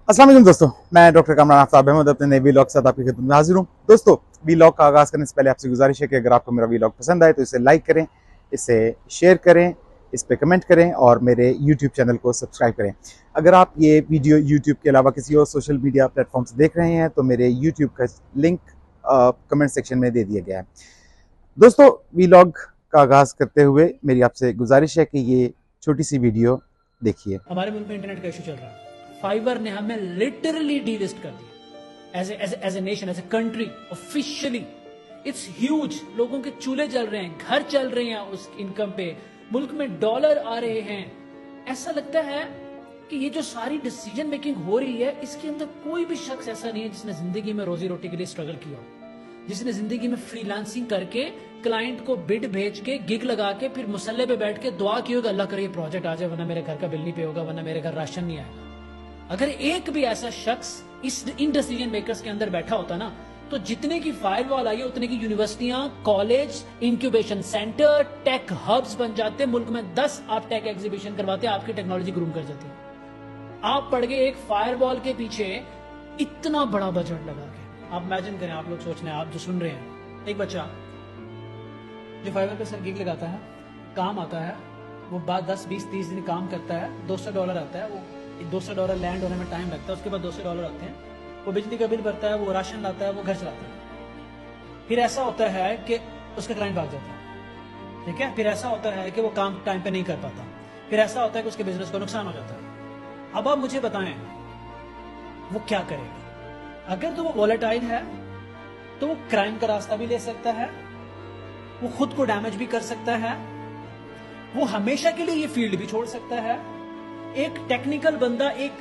अस्सलाम वालेकुम दोस्तों, मैं डॉक्टर कामरान आफ्ताब अहमद अपने नए वीलॉग के साथ आपकी खिदमत में हाजिर हूँ। दोस्तों, वीलॉग का आगाज़ करने से पहले आपसे गुजारिश है कि अगर आपको मेरा वीलॉग पसंद आए तो इसे लाइक करें, इसे शेयर करें, इस पे कमेंट करें और मेरे यूट्यूब चैनल को सब्सक्राइब करें। अगर आप ये वीडियो यूट्यूब के अलावा किसी और सोशल मीडिया प्लेटफॉर्म से देख रहे हैं तो मेरे यूट्यूब का लिंक कमेंट सेक्शन में दे दिया गया है। दोस्तों, वीलॉग का आगाज़ करते हुए मेरी आपसे गुजारिश है कि ये छोटी सी वीडियो देखिए। हमारे मुल्क में इंटरनेट का इशू चल रहा है। फाइबर ने हमें लिटरली डीलिस्ट कर दिया as a nation, as a country. Officially it's huge. लोगों के चूल्हे चल रहे हैं, घर चल रहे हैं उस इनकम पे, मुल्क में डॉलर आ रहे हैं। ऐसा लगता है कि ये जो सारी डिसीजन मेकिंग हो रही है, इसके अंदर कोई भी शख्स ऐसा नहीं है जिसने जिंदगी में रोजी रोटी के लिए स्ट्रगल किया हो, जिसने जिंदगी में फ्रीलांसिंग करके क्लाइंट को बिड भेज के गिग लगा के फिर मुसल्ले पे बैठ के दुआ की होगा अल्लाह करे ये प्रोजेक्ट आ जाए, वरना मेरे घर का बिल नहीं पे होगा, वरना मेरे घर राशन नहीं आएगा। अगर एक भी ऐसा शख्स इन डिसीजन मेकर्स के अंदर बैठा होता ना, तो जितने की फायरवॉल आई है उतने की यूनिवर्सिटियां, college, incubation centre, tech hubs बन जाते। मुल्क में 10 आप टेक एग्जीबिशन करवाते, आपकी टेक्नोलॉजी ग्रूम कर जाती। आप पड़ गए एक फायरवॉल के पीछे इतना बड़ा बजट लगा के। आप इमेजिन करें, आप लोग सोच रहे हैं, आप जो सुन रहे हैं, एक बच्चा जो फाइवर पे सर गिग लगाता है, काम आता है, वो बाद 10, 20, 30 दिन काम करता है, $200 आता है। वो $200 लैंड होने में टाइम लगता है, उसके बाद $200 आते हैं। वो बिजली का बिल भरता है, वो राशन लाता है, वो घर चलाता है। फिर ऐसा होता है कि उसका क्लाइंट भाग जाता है, ठीक है। फिर ऐसा होता है कि वो काम टाइम पे नहीं कर पाता। फिर ऐसा होता है कि उसके बिजनेस को नुकसान हो जाता है। अब आप मुझे बताएं, वो क्या करेगा? अगर तो वो वॉलेटाइल है तो वो क्राइम का रास्ता भी ले सकता है, वो खुद को डैमेज भी कर सकता है, वो हमेशा के लिए ये फील्ड भी छोड़ सकता है। एक टेक्निकल बंदा एक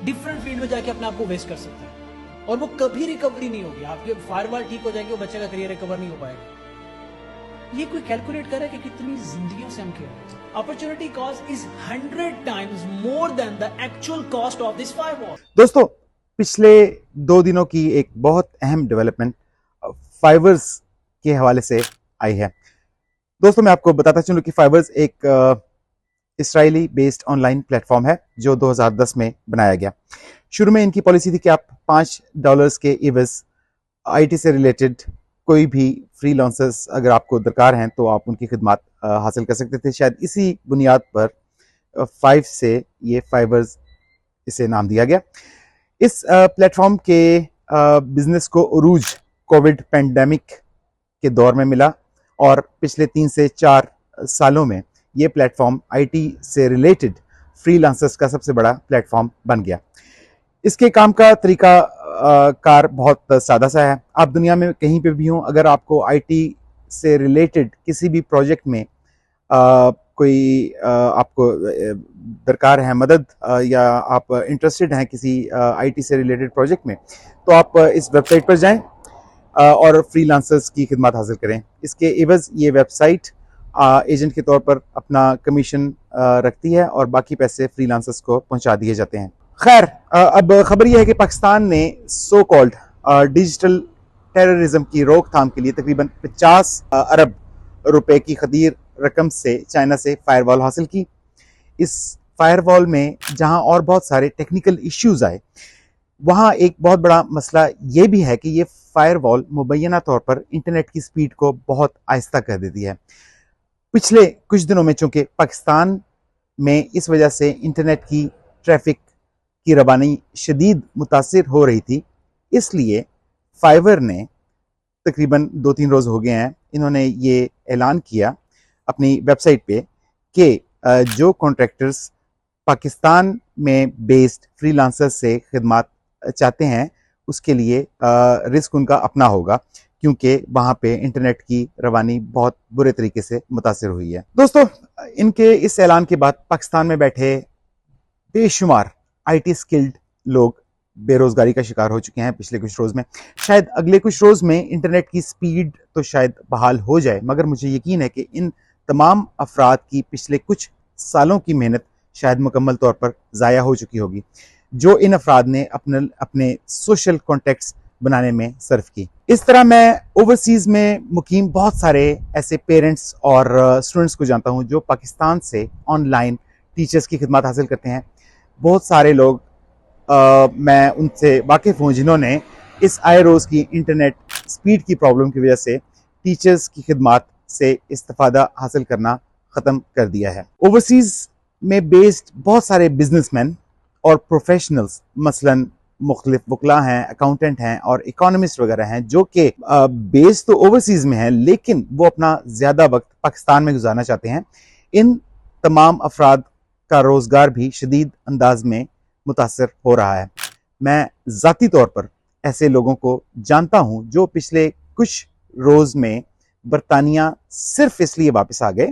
डिफरेंट फील्ड में जाके अपने आप को वेस्ट कर सकता है और वो कभी रिकवरी नहीं होगी। आपकी फायरवॉल ठीक हो जाएगी, वो बच्चे का करियर रिकवर नहीं हो पाएगा। ये कोई कैलकुलेट करे कि कितनी जिंदगियों से हम खेल रहे हैं। Opportunity cost is 100 times more than the actual cost of this firewall. दोस्तों, पिछले 2 दिनों की एक बहुत अहम डेवलपमेंट फाइवर्स के हवाले से आई है। दोस्तों, मैं आपको बताता चलूं कि फाइवर्स एक इसराइली बेस्ड ऑनलाइन प्लेटफॉर्म है जो 2010 में बनाया गया। शुरू में इनकी पॉलिसी थी कि आप $5 के एवज आईटी से रिलेटेड कोई भी फ्रीलांसर्स अगर आपको दरकार हैं तो आप उनकी खिदमत हासिल कर सकते थे। शायद इसी बुनियाद पर 5 से ये फाइवर्स इसे नाम दिया गया। इस प्लेटफॉर्म के बिजनेस को उरूज कोविड पेंडेमिक के दौर में मिला और पिछले 3 से 4 सालों में ये प्लेटफॉर्म आईटी से रिलेटेड फ्रीलांसर्स का सबसे बड़ा प्लेटफॉर्म बन गया। इसके काम का तरीका कार बहुत सादा सा है। आप दुनिया में कहीं पे भी हों, अगर आपको आईटी से रिलेटेड किसी भी प्रोजेक्ट में कोई आपको दरकार है मदद या आप इंटरेस्टेड हैं किसी आईटी से रिलेटेड प्रोजेक्ट में, तो आप इस वेबसाइट पर जाएं और फ्रीलांसर्स की खिदमत हासिल करें। इसके एवज ये वेबसाइट एजेंट के तौर पर अपना कमीशन रखती है और बाकी पैसे फ्रीलांसर्स को पहुंचा दिए जाते हैं। खैर, अब खबर यह है कि पाकिस्तान ने सो कॉल्ड डिजिटल टेररिज्म की रोकथाम के लिए तकरीबन 50 अरब रुपए की खदीर रकम से चाइना से फायरवॉल हासिल की। इस फायरवॉल में जहां और बहुत सारे टेक्निकल इश्यूज आए, वहां एक बहुत बड़ा मसला ये भी है कि ये फायरवॉल मुबैना तौर पर इंटरनेट की स्पीड को बहुत आहिस्ता कर देती है। पिछले कुछ दिनों में चूंकि पाकिस्तान में इस वजह से इंटरनेट की ट्रैफिक की रवानी शदीद मुतासिर हो रही थी, इसलिए फाइवर ने तकरीबन 2-3 रोज हो गए हैं, इन्होंने ये ऐलान किया अपनी वेबसाइट पे कि जो कॉन्ट्रैक्टर्स पाकिस्तान में बेस्ड फ्रीलांसर्स से खिदमत चाहते हैं उसके लिए रिस्क उनका अपना होगा, क्योंकि वहां पे इंटरनेट की रवानी बहुत बुरे तरीके से मुतासिर हुई है। दोस्तों, इनके इस ऐलान के बाद पाकिस्तान में बैठे बेशुमार आईटी स्किल्ड लोग बेरोजगारी का शिकार हो चुके हैं पिछले कुछ रोज में। शायद अगले कुछ रोज में इंटरनेट की स्पीड तो शायद बहाल हो जाए, मगर मुझे यकीन है कि इन तमाम अफराद की पिछले कुछ सालों की मेहनत शायद मुकम्मल तौर पर ज़ाया हो चुकी होगी, जो इन अफराद ने अपने सोशल कॉन्टेक्ट्स बनाने में सर्व की। इस तरह मैं ओवरसीज में मुकीम बहुत सारे ऐसे पेरेंट्स और स्टूडेंट्स को जानता हूं जो पाकिस्तान से ऑनलाइन टीचर्स की खिदमत हासिल करते हैं। बहुत सारे लोग मैं उनसे वाकिफ हूँ जिन्होंने इस आए रोज़ की इंटरनेट स्पीड की प्रॉब्लम की वजह से टीचर्स की खिदमात से इस्तिफादा हासिल करना ख़त्म कर दिया है। ओवरसीज़ में बेस्ड बहुत सारे बिजनेसमैन और प्रोफेशनल्स मसलन मुख्तलिफ वकला हैं, अकाउंटेंट हैं और इकोनॉमिस्ट वगैरह हैं जो कि बेस तो ओवरसीज़ में है लेकिन वो अपना ज़्यादा वक्त पाकिस्तान में गुजारना चाहते हैं। इन तमाम अफराद का रोज़गार भी शदीद अंदाज में मुतासर हो रहा है। मैं ज़ाती तौर पर ऐसे लोगों को जानता हूं जो पिछले कुछ रोज़ में बरतानिया सिर्फ इसलिए वापस आ गए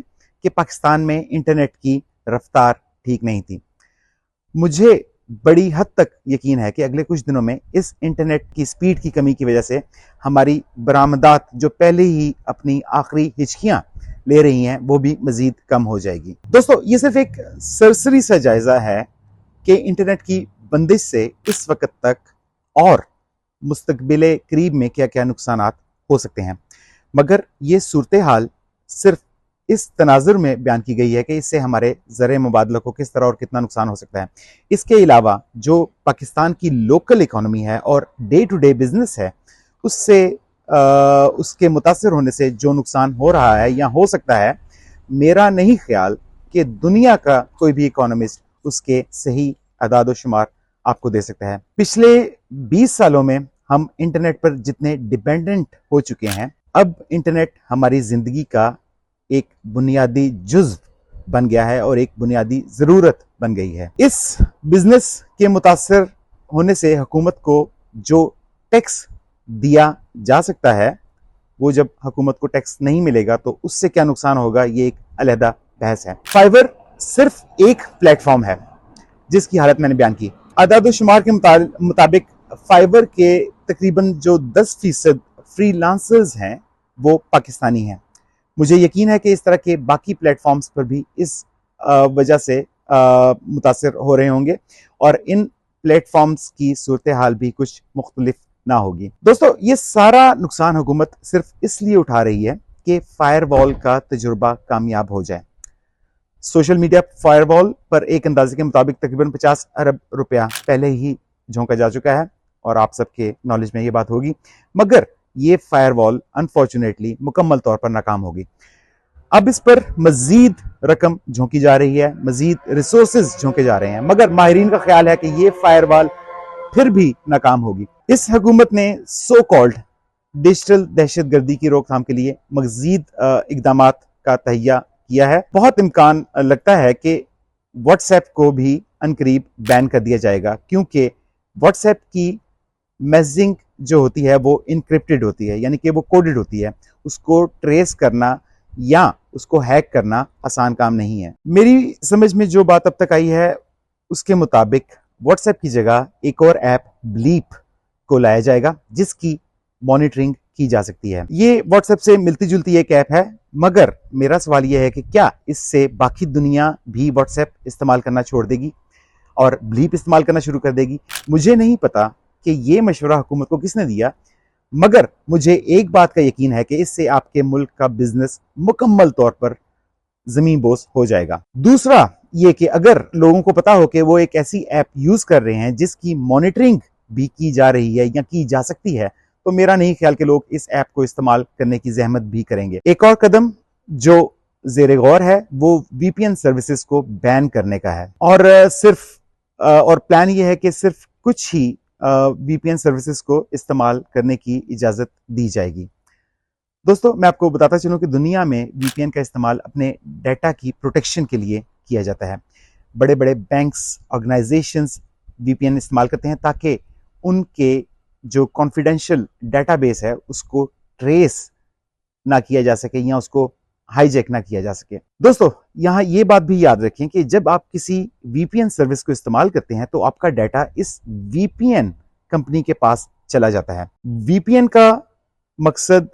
कि पाकिस्तान में इंटरनेट की रफ्तार ठीक नहीं थी। मुझे बड़ी हद तक यकीन है कि अगले कुछ दिनों में इस इंटरनेट की स्पीड की कमी की वजह से हमारी बरामदात जो पहले ही अपनी आखिरी हिचकियां ले रही हैं वो भी मजीद कम हो जाएगी। दोस्तों, ये सिर्फ एक सरसरी सा जायजा है कि इंटरनेट की बंदिश से इस वक्त तक और मुस्तकबिल करीब में क्या क्या नुकसानात हो सकते हैं, मगर ये सूरत हाल सिर्फ इस तनाजुर में बयान की गई है कि इससे हमारे ज़र मुबादला को किस तरह और कितना नुकसान हो सकता है। इसके अलावा जो पाकिस्तान की लोकल इकॉनमी है और डे टू डे बिजनेस है उससे उसके मुतासर होने से जो नुकसान हो रहा है या हो सकता है, मेरा नहीं ख्याल कि दुनिया का कोई भी इकोनॉमिस्ट उसके सही अदाद शुमार आपको दे सकता है। पिछले 20 सालों में हम इंटरनेट पर जितने डिपेंडेंट हो चुके हैं, अब इंटरनेट हमारी ज़िंदगी का एक बुनियादी जुज़्व बन गया है और एक बुनियादी ज़रूरत बन गई है। इस बिजनेस के मुतासर होने से हुकूमत को जो टैक्स दिया जा सकता है, वो जब हुकूमत को टैक्स नहीं मिलेगा तो उससे क्या नुकसान होगा, ये एक अलहदा बहस है। फाइबर सिर्फ एक प्लेटफॉर्म है जिसकी हालत मैंने बयान की। अदाद शुमार के मुताबिक फाइबर के तकरीबन जो 10% फ्रीलांसर्स हैं वो पाकिस्तानी हैं। मुझे यकीन है कि इस तरह के बाकी प्लेटफॉर्म्स पर भी इस वजह से मुतासर हो रहे होंगे और इन प्लेटफॉर्म्स की सूरत हाल भी कुछ मुख्तलिफ ना होगी। दोस्तों, ये सारा नुकसान हुकूमत सिर्फ इसलिए उठा रही है कि फायरवॉल का तजुर्बा कामयाब हो जाए। सोशल मीडिया फायरवॉल पर एक अंदाजे के मुताबिक तकरीबन 50 अरब रुपया पहले ही झोंका जा चुका है और आप सबके नॉलेज में ये बात होगी, मगर ये फायरवॉल अनफॉर्चुनेटली मुकम्मल तौर पर नाकाम होगी। अब इस पर मजीद रकम झोंकी जा रही है, मजीद रिसोर्सेज झोंके जा रहे हैं, मगर माहिरीन का ख्याल है कि ये फायरवॉल फिर भी नाकाम होगी। इस हुकूमत ने सो कॉल्ड डिजिटल दहशतगर्दी की रोकथाम के लिए मजीद इकदाम का तहिया किया है। बहुत इम्कान लगता है कि व्हाट्सएप को भी अनकरीब बैन कर दिया जाएगा, क्योंकि व्हाट्सएप की मैसेजिंग जो होती है वो इनक्रिप्टेड होती है, यानी कि वो कोडेड होती है। उसको ट्रेस करना या उसको हैक करना आसान काम नहीं है। मेरी समझ में जो बात अब तक आई है उसके मुताबिक व्हाट्सएप की जगह एक और ऐप ब्लीप को लाया जाएगा जिसकी मॉनिटरिंग की जा सकती है। ये व्हाट्सएप से मिलती जुलती एक ऐप है, मगर मेरा सवाल यह है कि क्या इससे बाकी दुनिया भी व्हाट्सएप इस्तेमाल करना छोड़ देगी और ब्लीप इस्तेमाल करना शुरू कर देगी? मुझे नहीं पता कि ये मशवरा हुकूमत को किसने दिया, मगर मुझे एक बात का यकीन है कि इससे आपके मुल्क का बिजनेस मुकम्मल तौर पर जमीन बोस हो जाएगा। दूसरा ये कि अगर लोगों को पता हो कि वो एक ऐसी ऐप यूज कर रहे हैं जिसकी मॉनिटरिंग भी की जा रही है या की जा सकती है, तो मेरा नहीं ख्याल कि लोग इस ऐप को इस्तेमाल करने की जहमत भी करेंगे। एक और कदम जो जेर गौर है वो वीपीएन सर्विसेज को बैन करने का है और प्लान ये है कि सिर्फ कुछ ही वीपीएन सर्विसेज को इस्तेमाल करने की इजाज़त दी जाएगी। दोस्तों, मैं आपको बताता चलूं कि दुनिया में वीपीएन का इस्तेमाल अपने डाटा की प्रोटेक्शन के लिए किया जाता है। बड़े बड़े बैंक्स, ऑर्गेनाइजेशंस वीपीएन इस्तेमाल करते हैं ताकि उनके जो कॉन्फिडेंशियल डाटाबेस है उसको ट्रेस ना किया जा सके या उसको हाईजैक ना किया जा सके। दोस्तों, यहाँ ये बात भी याद रखें कि जब आप किसी वीपीएन सर्विस को इस्तेमाल करते हैं तो आपका डाटा इस वीपीएन कंपनी के पास चला जाता है। वीपीएन का मकसद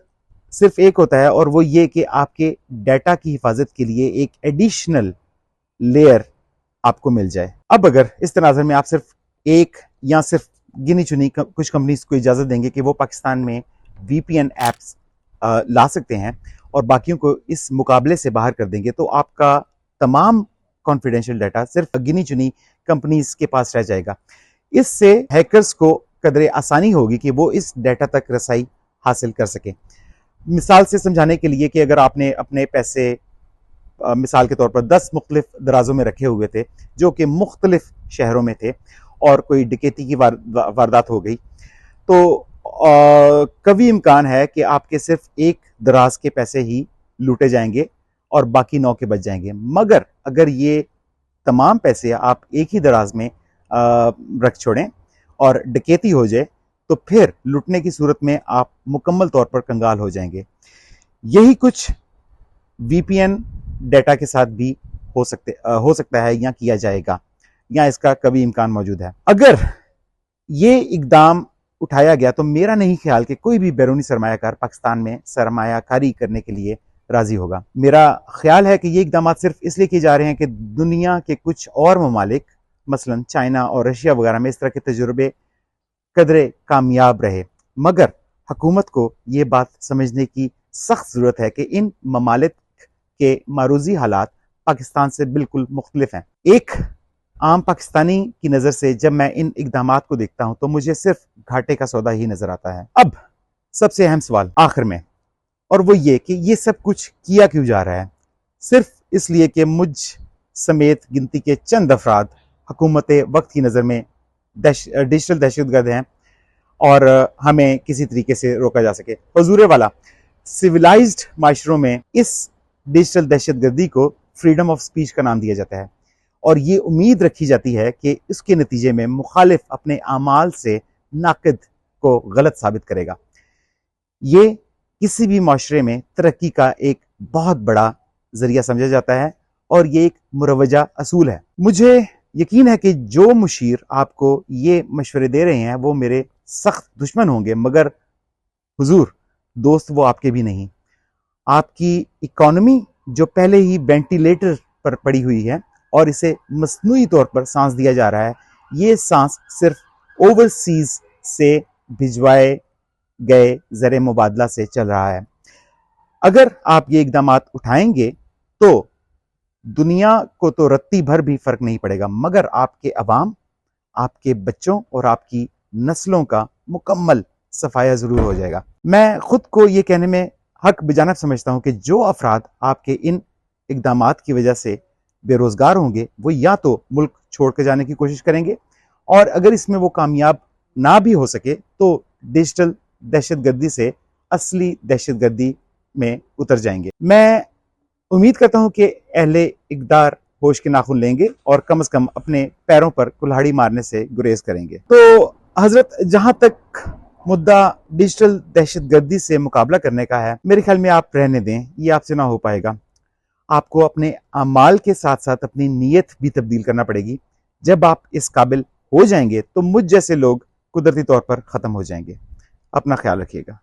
सिर्फ एक होता है और वो ये कि आपके डाटा की हिफाजत के लिए एक एडिशनल लेयर आपको मिल जाए। अब अगर इस तनाज़ुर में आप सिर्फ एक या सिर्फ गिनी चुनी कुछ कंपनीज को इजाज़त देंगे कि वो पाकिस्तान में वीपीएन एप्स ला सकते हैं और बाकियों को इस मुकाबले से बाहर कर देंगे, तो आपका तमाम कॉन्फिडेंशियल डाटा सिर्फ गिनी चुनी कंपनीज के पास रह जाएगा। इससे हैकर्स को कदरे आसानी होगी कि वो इस डेटा तक रसाई हासिल कर सके। मिसाल से समझाने के लिए कि अगर आपने अपने पैसे मिसाल के तौर पर 10 मुख्तलिफ दराजों में रखे हुए थे जो कि मुख्तलिफ शहरों में थे और कोई डकैती की वारदात हो गई, तो कभी इम्कान है कि आपके सिर्फ एक दराज के पैसे ही लूटे जाएंगे और बाकी 9 के बच जाएंगे। मगर अगर ये तमाम पैसे आप एक ही दराज में रख छोड़ें और डकैती हो जाए तो फिर लूटने की सूरत में आप मुकम्मल तौर पर कंगाल हो जाएंगे। यही कुछ वीपीएन डेटा के साथ भी हो सकता है या किया जाएगा, या इसका कभी इम्कान मौजूद है। अगर ये इकदाम उठाया गया तो मेरा नहीं ख्याल कि कोई भी बैरूनी सरमायाकार पाकिस्तान में सरमायाकारी करने के लिए राजी होगा। मेरा ख्याल है कि ये इकदाम सिर्फ इसलिए किए जा रहे हैं कि दुनिया के कुछ और ममालिक मसलन चाइना और रशिया वगैरह में इस तरह के तजुर्बे कदरे कामयाब रहे। मगर हुकूमत को ये बात समझने की सख्त ज़रूरत है कि इन ममालिक के मारूजी हालात पाकिस्तान से बिल्कुल मुख्तलिफ हैं। एक आम पाकिस्तानी की नज़र से जब मैं इन इकदाम को देखता हूं तो मुझे सिर्फ घाटे का सौदा ही नजर आता है। अब सबसे अहम सवाल आखिर में, और वो ये कि ये सब कुछ किया क्यों जा रहा है? सिर्फ इसलिए कि मुझ समेत गिनती के चंद अफराद हुकूमत वक्त की नज़र में डिजिटल दहशतगर्द हैं और हमें किसी तरीके से रोका जा सके। हुजूर वाला, सिविलाइज्ड माशरों में इस डिजिटल दहशतगर्दी को फ्रीडम ऑफ स्पीच का नाम दिया जाता है और ये उम्मीद रखी जाती है कि इसके नतीजे में मुखालिफ अपने आमाल से नाक़िद को गलत साबित करेगा। ये किसी भी माशरे में तरक्की का एक बहुत बड़ा जरिया समझा जाता है और ये एक मुरवजा असूल है। मुझे यकीन है कि जो मुशीर आपको ये मशवरे दे रहे हैं वो मेरे सख्त दुश्मन होंगे, मगर हुजूर दोस्त वो आपके भी नहीं। आपकी इकॉनमी जो पहले ही वेंटिलेटर पर पड़ी हुई है और इसे मसनूई तौर पर सांस दिया जा रहा है, ये सांस सिर्फ ओवरसीज से भिजवाए गए ज़र मुबादला से चल रहा है। अगर आप ये इकदाम उठाएंगे तो दुनिया को तो रत्ती भर भी फर्क नहीं पड़ेगा, मगर आपके अवाम, आपके बच्चों और आपकी नस्लों का मुकम्मल सफाया जरूर हो जाएगा। मैं खुद को ये कहने में हक बिजानब समझता हूं कि जो अफराद आपके इन इकदाम की वजह से बेरोजगार होंगे वो या तो मुल्क छोड़ कर जाने की कोशिश करेंगे और अगर इसमें वो कामयाब ना भी हो सके तो डिजिटल दहशतगर्दी से असली दहशतगर्दी में उतर जाएंगे। मैं उम्मीद करता हूं कि अहले इक़दार होश के नाखून लेंगे और कम से कम अपने पैरों पर कुल्हाड़ी मारने से गुरेज करेंगे। तो हजरत, जहां तक मुद्दा डिजिटल दहशतगर्दी से मुकाबला करने का है, मेरे ख्याल में आप रहने दें, ये आपसे ना हो पाएगा। आपको अपने अमाल के साथ साथ अपनी नीयत भी तब्दील करना पड़ेगी। जब आप इस काबिल हो जाएंगे तो मुझ जैसे लोग कुदरती तौर पर ख़त्म हो जाएंगे। अपना ख्याल रखिएगा।